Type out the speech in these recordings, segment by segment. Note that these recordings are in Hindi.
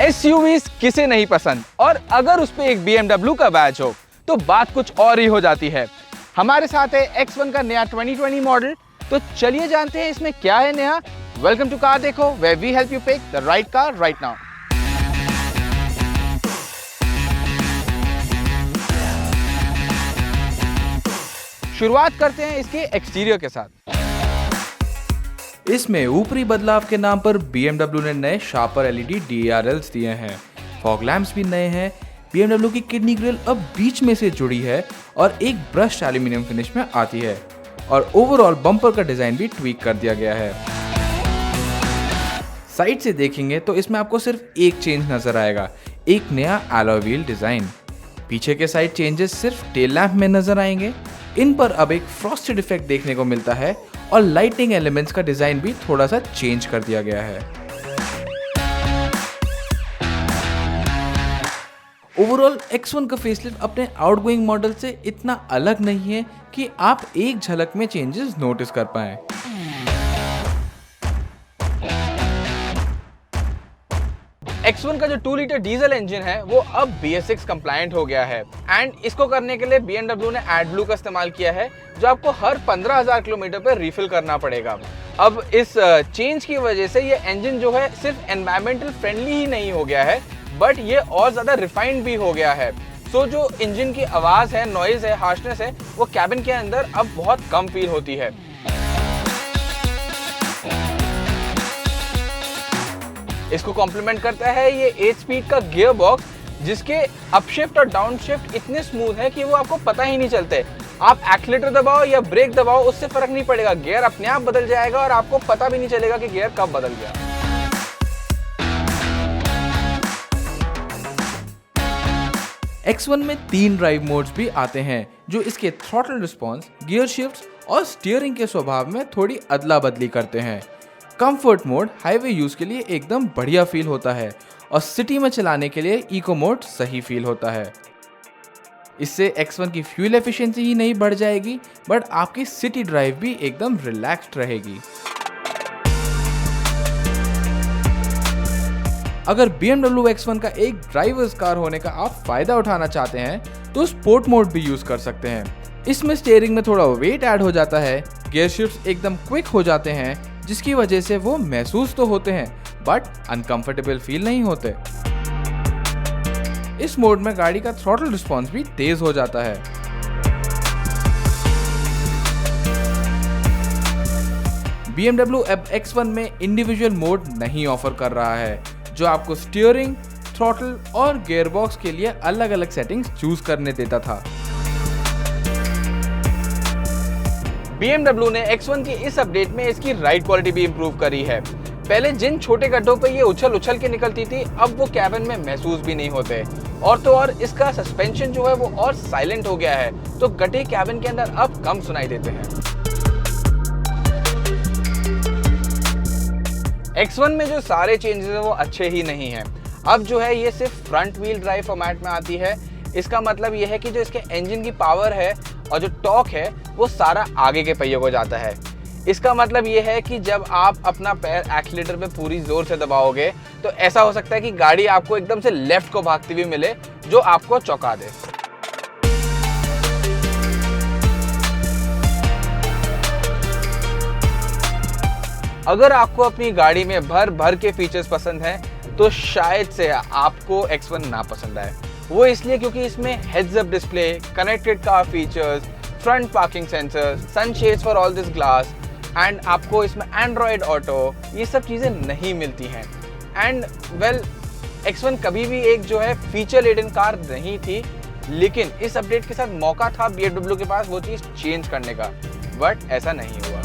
SUVs किसे नहीं पसंद, और अगर उस पे एक BMW का बैच हो तो बात कुछ और ही हो जाती है। हमारे साथ है X1 का नया 2020 मॉडल, तो चलिए जानते हैं इसमें क्या है नया। वेलकम टू कार देखो, where we help you pick the right car right now। शुरुआत करते हैं इसके एक्सटीरियर के साथ। इसमें ऊपरी बदलाव के नाम पर BMW ने नए शार्पर LED DRLs दिए हैं। फॉग लैंप्स भी नए हैं। BMW की किडनी ग्रिल अब बीच में से जुड़ी है और एक ब्रश एल्यूमिनियम फिनिश में आती है, और ओवरऑल बम्पर का डिजाइन भी ट्वीक कर दिया गया है। साइड से देखेंगे तो इसमें आपको सिर्फ एक चेंज नजर आएगा, एक नया अलॉय व्हील डिजाइन। पीछे के साइड चेंजेस सिर्फ टेल लैंप में नजर आएंगे। इन पर अब एक फ्रॉस्टेड इफेक्ट देखने को मिलता है और लाइटिंग एलिमेंट्स का डिजाइन भी थोड़ा सा चेंज कर दिया गया है। ओवरऑल X1 का फेसलिफ्ट अपने आउटगोइंग मॉडल से इतना अलग नहीं है कि आप एक झलक में चेंजेस नोटिस कर पाएं। X1 का जो 2 लीटर डीजल इंजन है वो अब BS6 कंप्लायंट हो गया है, एंड इसको करने के लिए BMW ने AdBlue का इस्तेमाल किया है, जो आपको हर 15,000 किलोमीटर पर रिफिल करना पड़ेगा। अब इस चेंज की वजह से ये इंजन जो है सिर्फ एनवायरमेंटल फ्रेंडली ही नहीं हो गया है, बट ये और ज़्यादा रिफाइंड भी हो गया है। सो जो इंजन की आवाज़ है, नॉइज़ है, हार्शनेस है, वो कैबिन के अंदर अब बहुत कम फील होती है। इसको कॉम्प्लीमेंट करता है ये 8 स्पीड का गियर बॉक्स, जिसके अपशिफ्ट और डाउन शिफ्ट इतने स्मूथ है कि वो आपको पता ही नहीं चलते। आप एक्सीलरेटर दबाओ या ब्रेक दबाओ, उससे फर्क नहीं पड़ेगा, गियर अपने आप बदल जाएगा और आपको पता भी नहीं चलेगा कि गियर कब बदल गया। X1 में 3 ड्राइव मोड्स भी आते हैं, जो इसके थ्रॉटल रिस्पॉन्स, गियर शिफ्ट्स और स्टीयरिंग के स्वभाव में थोड़ी अदला बदली करते हैं। कंफर्ट मोड हाईवे यूज के लिए एकदम बढ़िया फील होता है, और सिटी में चलाने के लिए इको मोड सही फील होता है। इससे X1 की फ्यूल एफिशिएंसी ही नहीं बढ़ जाएगी, बट आपकी सिटी ड्राइव भी एकदम रिलैक्स्ड रहेगी। अगर BMW X1 का एक ड्राइवर्स कार होने का आप फायदा उठाना चाहते हैं तो स्पोर्ट मोड भी यूज कर सकते हैं। इसमें स्टीयरिंग में थोड़ा वेट ऐड हो जाता है, गियर शिफ्ट्स एकदम क्विक हो जाते हैं, जिसकी वजह से वो महसूस तो होते हैं बट अनकंफर्टेबल फील नहीं होते। इस मोड में गाड़ी का थ्रॉटल रिस्पॉन्स भी तेज हो जाता है। BMW अब X1 में इंडिविजुअल मोड नहीं ऑफर कर रहा है, जो आपको स्टीयरिंग, थ्रॉटल और गियरबॉक्स के लिए अलग अलग सेटिंग्स चूज करने देता था। BMW ने X1 की इस अपडेट में इसकी राइड क्वालिटी भी इंप्रूव करी है। पहले जिन छोटे गड्ढों पे ये उछल के निकलती थी, अब वो कैबिन में महसूस भी नहीं होते। और तो और इसका सस्पेंशन जो है वो और साइलेंट हो गया है, तो गड्ढे कैबिन के अंदर अब कम सुनाई देते हैं। X1 में जो सारे चेंजेस है वो अच्छे ही नहीं हैं। अब जो है ये सिर्फ फ्रंट व्हील ड्राइव फॉर्मेट में आती है। इसका मतलब ये है कि जो इसके इंजन की पावर है और जो टॉर्क है वो सारा आगे के पहियों को जाता है। इसका मतलब ये है कि जब आप अपना पैर एक्सीलरेटर पे पूरी जोर से दबाओगे तो ऐसा हो सकता है कि गाड़ी आपको एकदम से लेफ्ट को भागती हुई मिले, जो आपको चौंका दे। अगर आपको अपनी गाड़ी में भर के फीचर्स पसंद हैं तो शायद से आपको X1 ना पसंद आए। वो इसलिए क्योंकि इसमें heads up display, connected car features, front parking sensor, sunshades for all this glass, and आपको इसमें एंड्रॉयड ऑटो, ये सब चीज़ें नहीं मिलती हैं। एंड वेल, X1 कभी भी एक जो है फीचर लेडन कार नहीं थी, लेकिन इस अपडेट के साथ मौका था BMW के पास वो चीज़ चेंज करने का, बट ऐसा नहीं हुआ।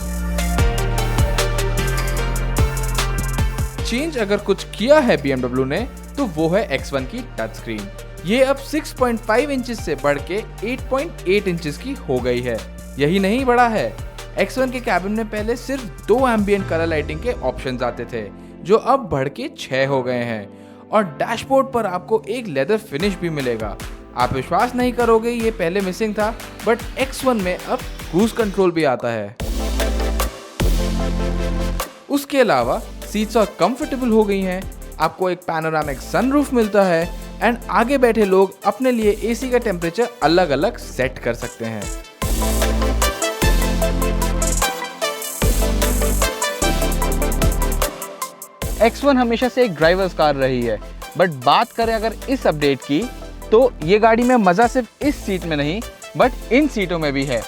चेंज अगर कुछ किया है BMW ने तो वो है X1 की टच स्क्रीन। ये अब 6.5 इंचेस से बढ़ के 8.8 इंचेस की हो गई है। यही नहीं बढ़ा है, X1 के कैबिन में पहले सिर्फ 2 एम्बिएंट कलर लाइटिंग के ऑप्शंस आते थे, जो अब बढ़ के 6 हो गए हैं, और डैशबोर्ड पर आपको एक लेदर फिनिश भी मिलेगा। आप विश्वास नहीं करोगे, ये पहले मिसिंग था, बट X1 में अब क्रूज कंट्रोल भी आता है। उसके अलावा सीट्स और कंफर्टेबल हो गई हैं। आपको एक पैनोरामिक सनरूफ मिलता है एंड आगे बैठे लोग अपने लिए एसी का टेम्परेचर अलग अलग सेट कर सकते हैं। X1 हमेशा से एक ड्राइवर्स कार रही है, बट बात करें अगर इस अपडेट की तो ये गाड़ी में मज़ा सिर्फ इस सीट में नहीं बट इन सीटों में भी है।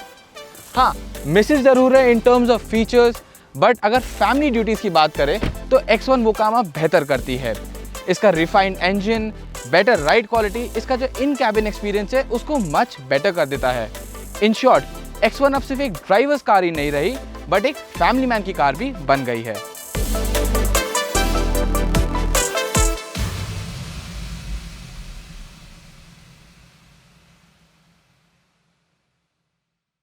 हाँ, मिसेस ज़रूर है in terms of features, but अगर फैमिली ड्यूटीज़ की बात करें तो X1 वो काम अब बेहतर करती है। इसका refined engine, better ride quality, इसका जो इन कैबिन एक्सपीरियंस है उसको मच बेटर कर देता है। इन शॉर्ट, X1 अब सिर्फ एक ड्राइवर्स कार ही नहीं रही बट एक फैमिली मैन की कार भी बन गई है।